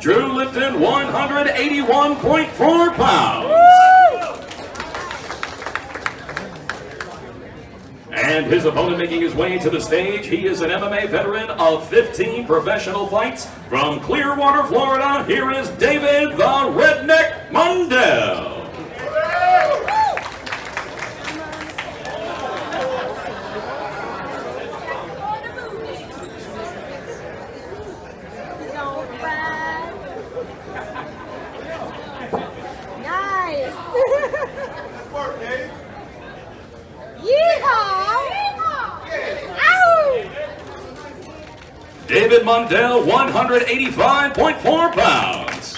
Drew Lipton, 181.4 pounds. And his opponent making his way to the stage, he is an MMA veteran of 15 professional fights from Clearwater, Florida. Here is David the Redneck Mondale. David Mondale, 185.4 pounds.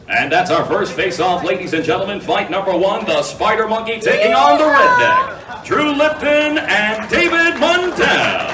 And that's our first face-off, ladies and gentlemen. Fight number one, the Spider Monkey taking on the Redneck. Drew Lipton and David Mondale.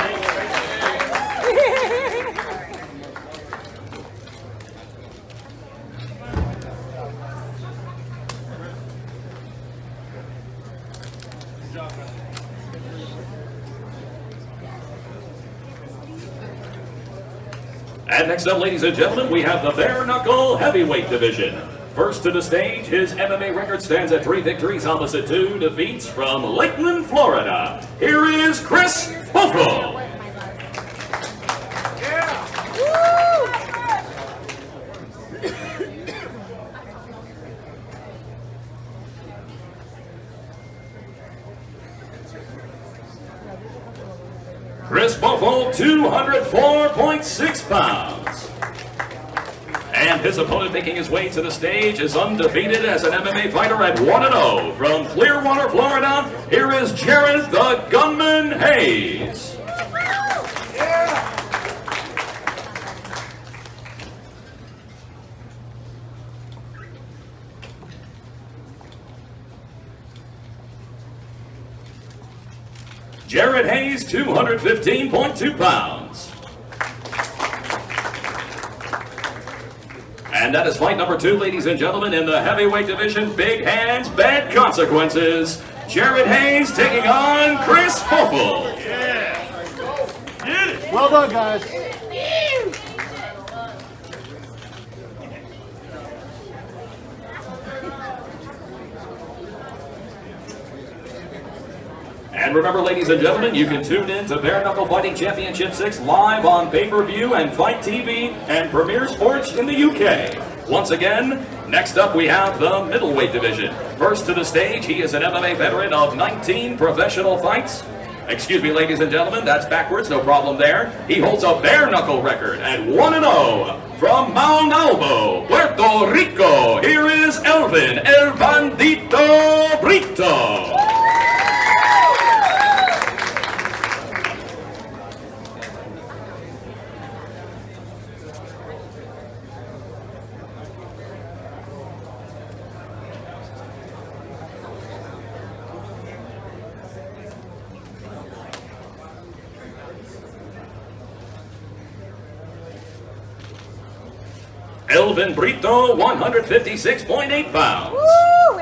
And next up, ladies and gentlemen, we have the Bare-Knuckle heavyweight division. First to the stage, his MMA record stands at 3 victories, opposite 2 defeats from Lakeland, Florida. Here is Chris Buffalo. Chris Buffalo, 204.6 pounds. And his opponent making his way to the stage is undefeated as an MMA fighter at 1-0 from Clearwater, Florida. Here is Jared the Gunman Hayes. Jared Hayes, 215.2 pounds. And that is fight number 2, ladies and gentlemen, in the heavyweight division. Big hands, bad consequences. Jared Hayes taking on Chris Buffalo. Yeah. Get it. Well done, guys. And remember, ladies and gentlemen, you can tune in to Bare-Knuckle Fighting Championship 6 live on pay-per-view and Fight TV and Premier Sports in the UK. Once again, next up we have the middleweight division. First to the stage, he is an MMA veteran of 19 professional fights. Excuse me, ladies and gentlemen, that's backwards, no problem there. He holds a bare-knuckle record at 1-0 from Mount Albo, Puerto Rico. Here is Elvin El Bandito Brito. Elvin Brito, 156.8 pounds. Woo,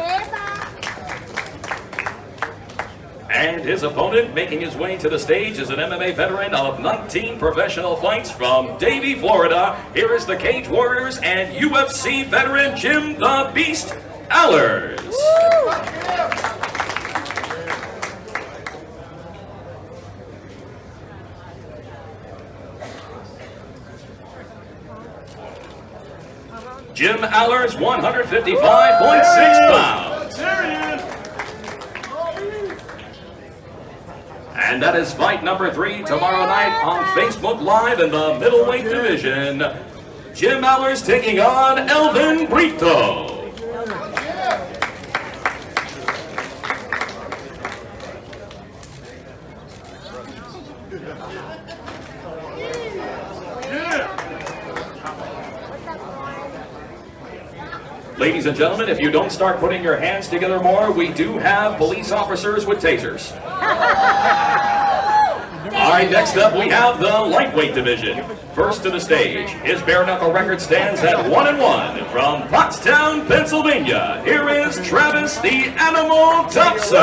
and his opponent making his way to the stage is an MMA veteran of 19 professional fights from Davie, Florida. Here is the Cage Warriors and UFC veteran Jim the Beast Alers. Jim Alers, 155.6 pounds. And that is fight number 3 tomorrow night on Facebook Live in the middleweight division. Jim Alers taking on Elvin Brito. Ladies and gentlemen, if you don't start putting your hands together more, we do have police officers with tasers. All right, next up we have the lightweight division. First to the stage, his bare-knuckle record stands at 1-1 from Pottstown, Pennsylvania. Here is Travis the Animal Camel Thompson.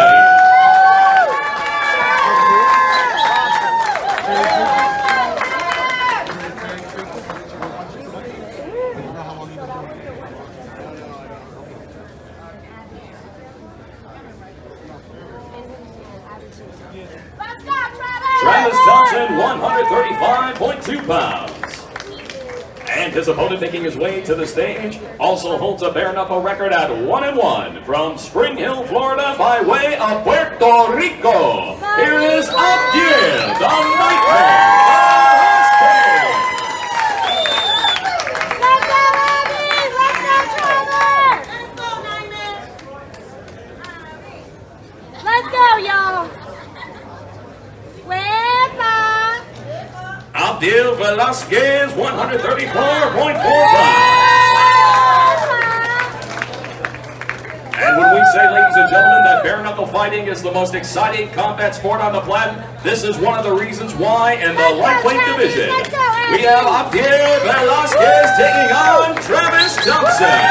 Travis Thompson, 135.2 pounds. And his opponent making his way to the stage also holds a bare-knuckle record at 1-1 from Spring Hill, Florida by way of Puerto Rico. Here is Abdiel, the Nightmare. Let's go, y'all. Abdiel Velasquez, 134.4 pounds. And when we say, ladies and gentlemen, that bare-knuckle fighting is the most exciting combat sport on the planet, this is one of the reasons why in the lightweight division, we have Abdiel Velasquez taking on Travis Thompson.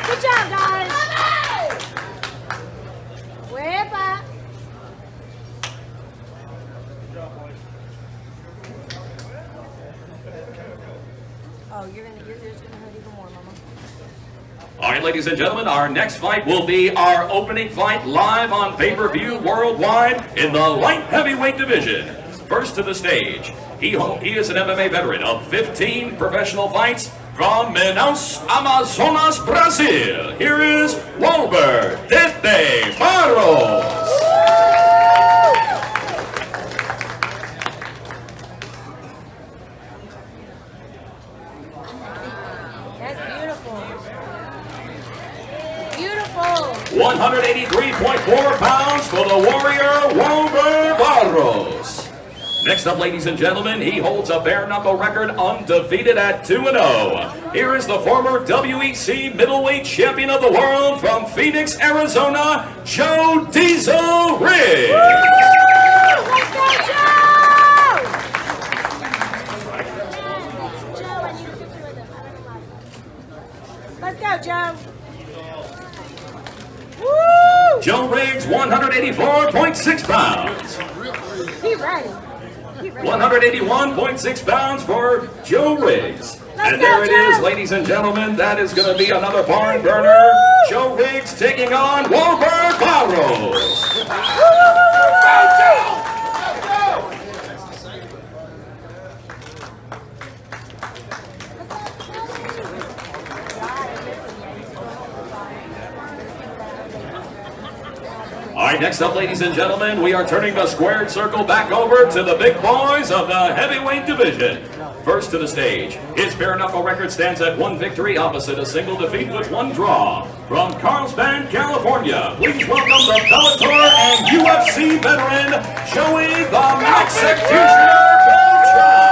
Good job, guys. Way back. Oh, yours gonna hurt even more, Mama. All right, ladies and gentlemen, our next fight will be our opening fight live on pay-per-view worldwide in the light heavyweight division. First to the stage, he is an MMA veteran of 15 professional fights from Manaus, Amazonas, Brazil. Here is Wilber Tete Burrows. That's beautiful. Beautiful. 183.4 pounds for the warrior, Wilber Burrows. Next up, ladies and gentlemen, he holds a bare-knuckle record undefeated at 2-0. Here is the former WEC middleweight champion of the world from Phoenix, Arizona, Joe Diesel Riggs. Let's go, Joe! Joe, I need a picture with him. Let's go, Joe. Woo! Joe Riggs, 184.6 pounds. He ready. 181.6 pounds for Joe Riggs. And there it is, ladies and gentlemen. That is going to be another barn burner. Joe Riggs taking on Wilber Burrows. All right, next up, ladies and gentlemen, we are turning the squared circle back over to the big boys of the heavyweight division. First to the stage, his bare-knuckle record stands at 1 victory opposite a single defeat with 1 draw. From Carlsbad, California, please welcome the Bellator and UFC veteran, Joey the Executioner Beltran.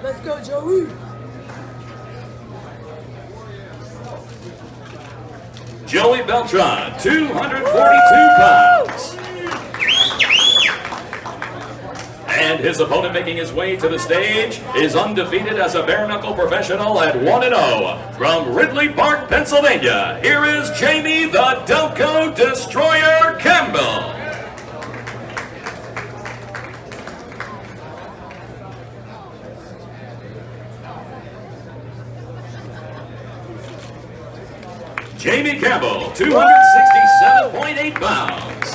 Let's go, Joey. Joey Beltran, 242 pounds. And his opponent making his way to the stage is undefeated as a bare-knuckle professional at 1-0. From Ridley Park, Pennsylvania, here is Jamie the Delco Destroyer Campbell. Jamie Campbell, 267.8 pounds.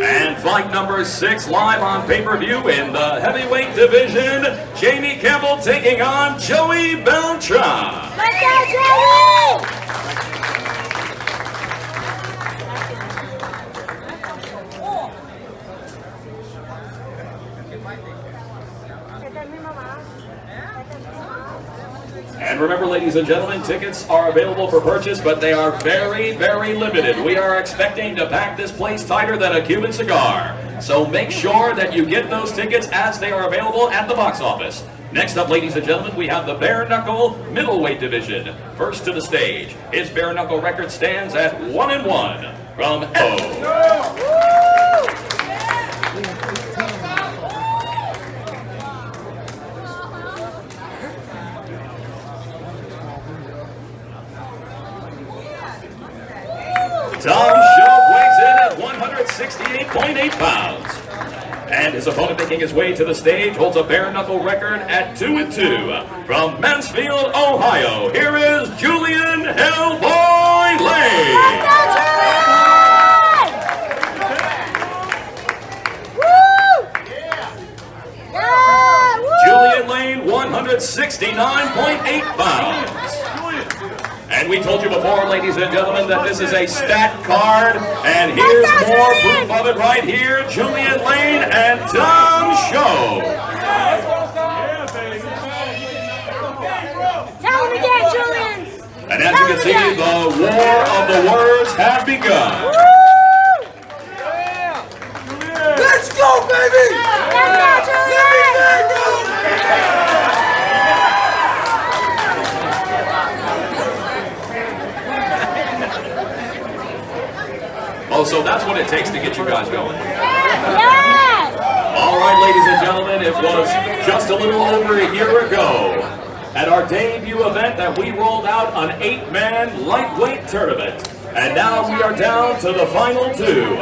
And fight number 6 live on pay-per-view in the heavyweight division. Jamie Campbell taking on Joey Beltran. Let's go, Joey! And remember, ladies and gentlemen, tickets are available for purchase, but they are very, very limited. We are expecting to pack this place tighter than a Cuban cigar. So make sure that you get those tickets as they are available at the box office. Next up, ladies and gentlemen, we have the Bare-Knuckle middleweight division. First to the stage, his Bare-Knuckle record stands at 1-1 from Tom Show weighs in at 168.8 pounds. And his opponent making his way to the stage holds a bare-knuckle record at 2-2. From Mansfield, Ohio, here is Julian Hellboy Lane. Julian Lane, 169.8 pounds. And we told you before, ladies and gentlemen, that this is a stat card. And here's more proof of it right here. Julian Lane and Tom Show. Tell him again, Julian. And as you can see, the war of the words have begun. Let's go, baby! Let's go, Julian! Oh, so that's what it takes to get you guys going. Yes! All right, ladies and gentlemen, it was just a little over a year ago at our debut event that we rolled out an 8-man lightweight tournament. And now we are down to the final 2.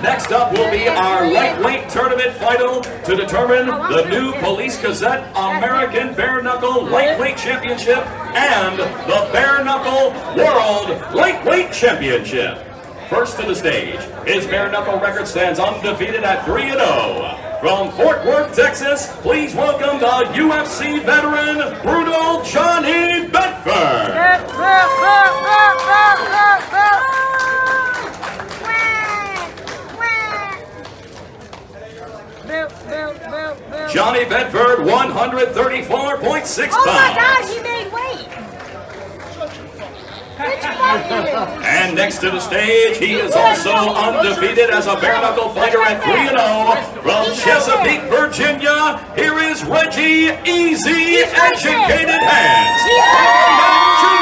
Next up will be our lightweight tournament final to determine the new Police Gazette American Bare-Knuckle Lightweight Championship and the Bare-Knuckle World Lightweight Championship. First to the stage, his bare-knuckle record stands undefeated at 3-0. From Fort Worth, Texas, please welcome the UFC veteran, Brito Johnny Bedford. Johnny Bedford, 134.6 pounds. Oh my God, he made weight. And next to the stage, he is also undefeated as a bare-knuckle fighter at 3-0. From Chesapeake, Virginia, here is Reggie Easy Educated Hands Jr.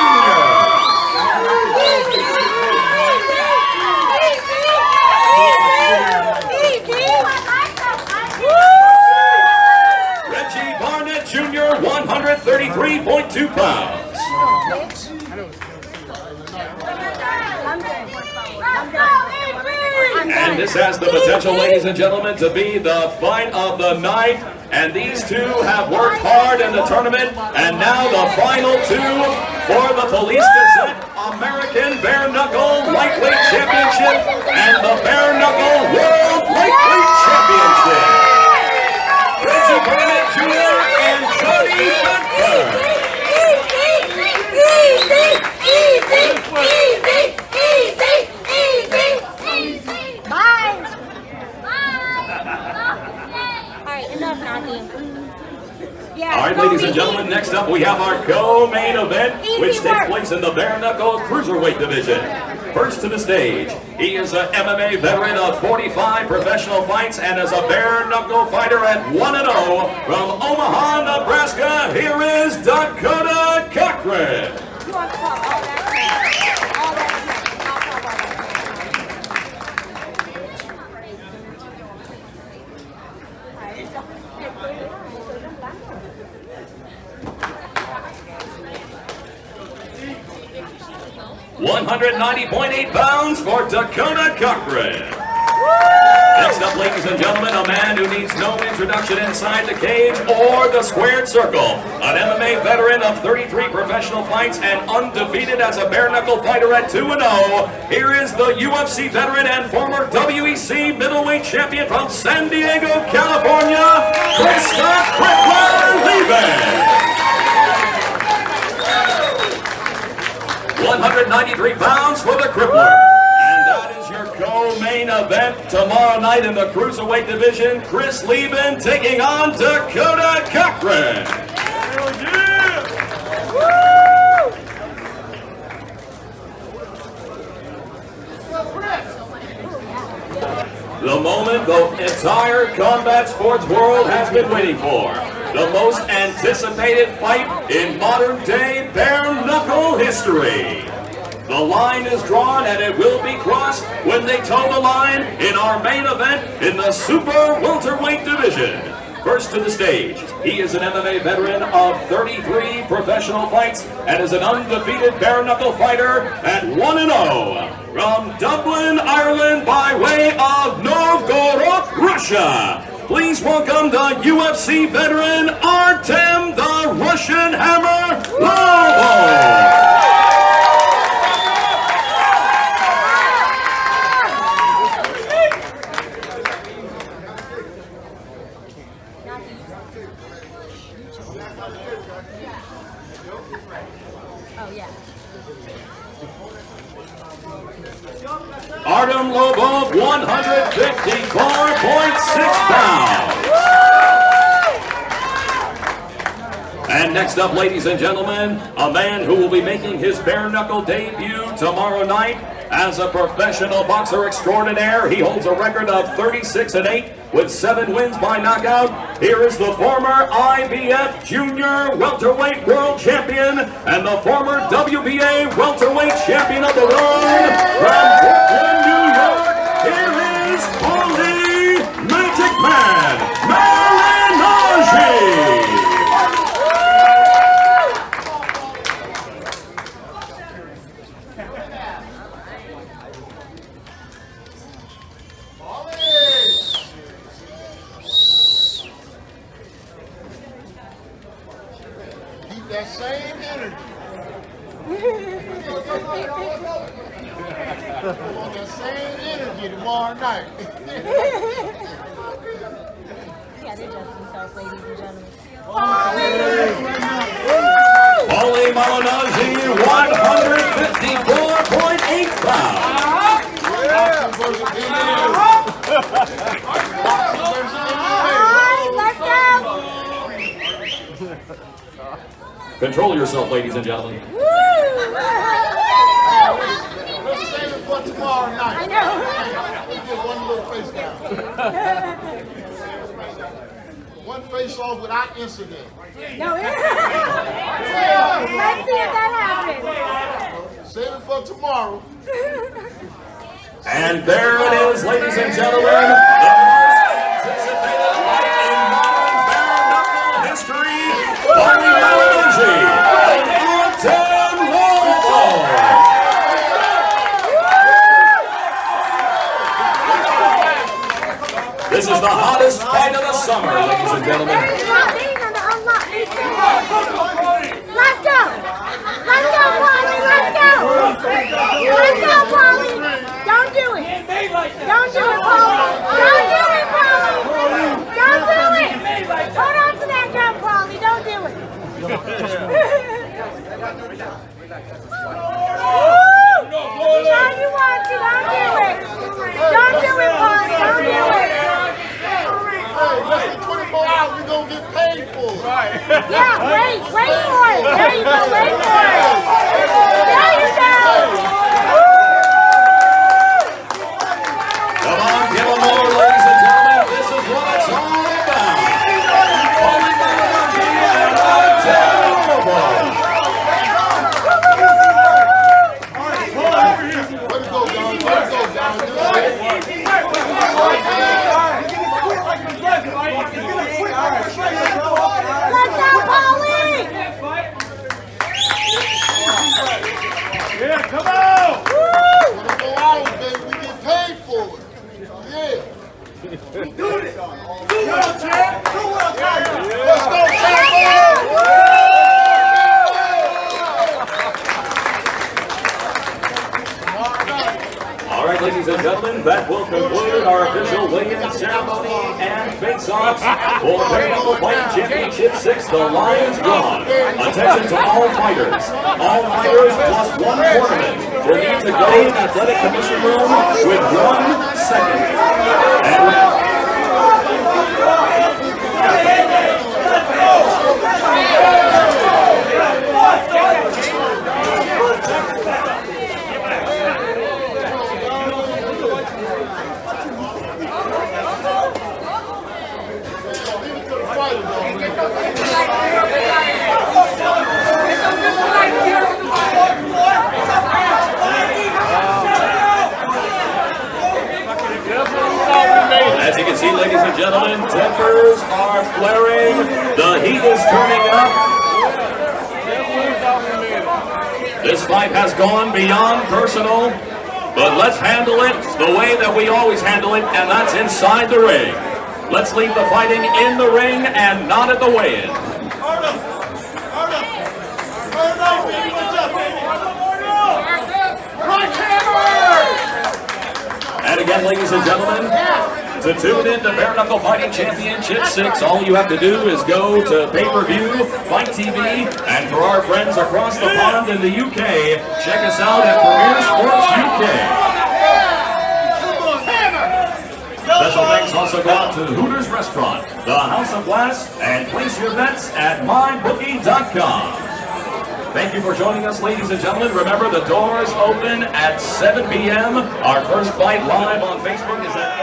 Reggie Barnett Jr., 133.2 pounds. And this has the potential, ladies and gentlemen, to be the fight of the night. And these two have worked hard in the tournament. And now the final 2 for the Police Gazette American Bare-Knuckle Lightweight Championship and the Bare-Knuckle World Lightweight Championship. Reggie Barnett Jr. and Johnny Bedford. All right, ladies and gentlemen, next up we have our co-main event, which takes place in the bare-knuckle cruiserweight division. First to the stage, he is an MMA veteran of 45 professional fights and is a bare-knuckle fighter at 1-0 from Omaha, Nebraska. Here is Dakota Cochrane. $190.8 pounds for Dakota Cochrane. Next up, ladies and gentlemen, a man who needs no introduction inside the cage or the squared circle. An MMA veteran of 33 professional fights and undefeated as a bare-knuckle fighter at 2-0. Here is the UFC veteran and former WEC middleweight champion from San Diego, California, Leben. 193 pounds for the crippler. And that is your co-main event tomorrow night in the cruiserweight division. Chris Leben taking on Dakota Cochrane. The moment the entire combat sports world has been waiting for. the most anticipated fight in modern-day bare-knuckle history. The line is drawn and it will be crossed when they toe the line in our main event in the super welterweight division. First to the stage, he is an MMA veteran of 33 professional fights and is an undefeated bare-knuckle fighter at 1-0. From Dublin, Ireland by way of Novgorod, Russia. Please welcome the UFC veteran Artem the Russian Hammer Lobov. Artem Lobov, 154.6 pounds. And next up, ladies and gentlemen, a man who will be making his bare-knuckle debut tomorrow night as a professional boxer extraordinaire. He holds a record of 36-8 with 7 wins by knockout. Here is the former IBF Junior Welterweight World Champion and the former WBA Welterweight Champion of the world from Brooklyn, New York. Here is Paulie Malignaggi. That same energy. I want that same energy tomorrow night. Yeah, they just themselves, ladies and gentlemen. Paulie Malignaggi, 154.8 pounds. Let's go! Control yourself, ladies and gentlemen. Let's save it for tomorrow night. I know. Let's get one little face down. One face off without incident. No, let's see if that happens. Save it for tomorrow. And there it is, ladies and gentlemen, the most anticipated fight in modern bare-knuckle history. Paulie Malignaggi and Artem Lobov. This is the hottest fight of the summer, ladies and gentlemen. Let's go! Let's go, Paulie! Let's go! Let's go, Paulie! Don't do it! Don't do it, Paulie! Don't do it, Paulie! Don't do it! Hold on to that gun, Paulie! Don't do it! John, you want to? Don't do it! Don't do it, Paulie! Don't do it! Hey, less than 24 hours, we're going to get paid for it. Yeah, wait for it! There you go, wait for it! There you go! Come on, give them more, ladies and gentlemen. This is what it's all about. Paulie Malignaggi and Artem Lobov. Let's go, John. Let's go, John. Let's go, Paulie! Yeah, come on! 24 hours, baby. We get paid for it. Yeah. Do it! Do well, champ! Do well, champ! Let's go, Campbell! All right, ladies and gentlemen, that will conclude our official weigh-in ceremony and face-offs for Bare-Knuckle Fighting Championship 6. The line is drawn. Attention to all fighters. All fighters plus one tournament will need to go in athletic commission room with 1 second. Leave it to the fighters, though. ladies and gentlemen. Tempers are flaring. The heat is turning up. This fight has gone beyond personal, but let's handle it the way that we always handle it, and that's inside the ring. Let's leave the fighting in the ring and not at the weigh-in. And again, ladies and gentlemen, to tune in to Bare-Knuckle Fighting Championship 6, all you have to do is go to pay-per-view, Fight TV, and for our friends across the pond in the UK, check us out at Premier Sports UK. Special thanks also go out to Hooters Restaurant, the House of Glass, and place your bets at mybookie.com. Thank you for joining us, ladies and gentlemen. Remember, the doors open at 7 p.m. Our first fight live on Facebook is at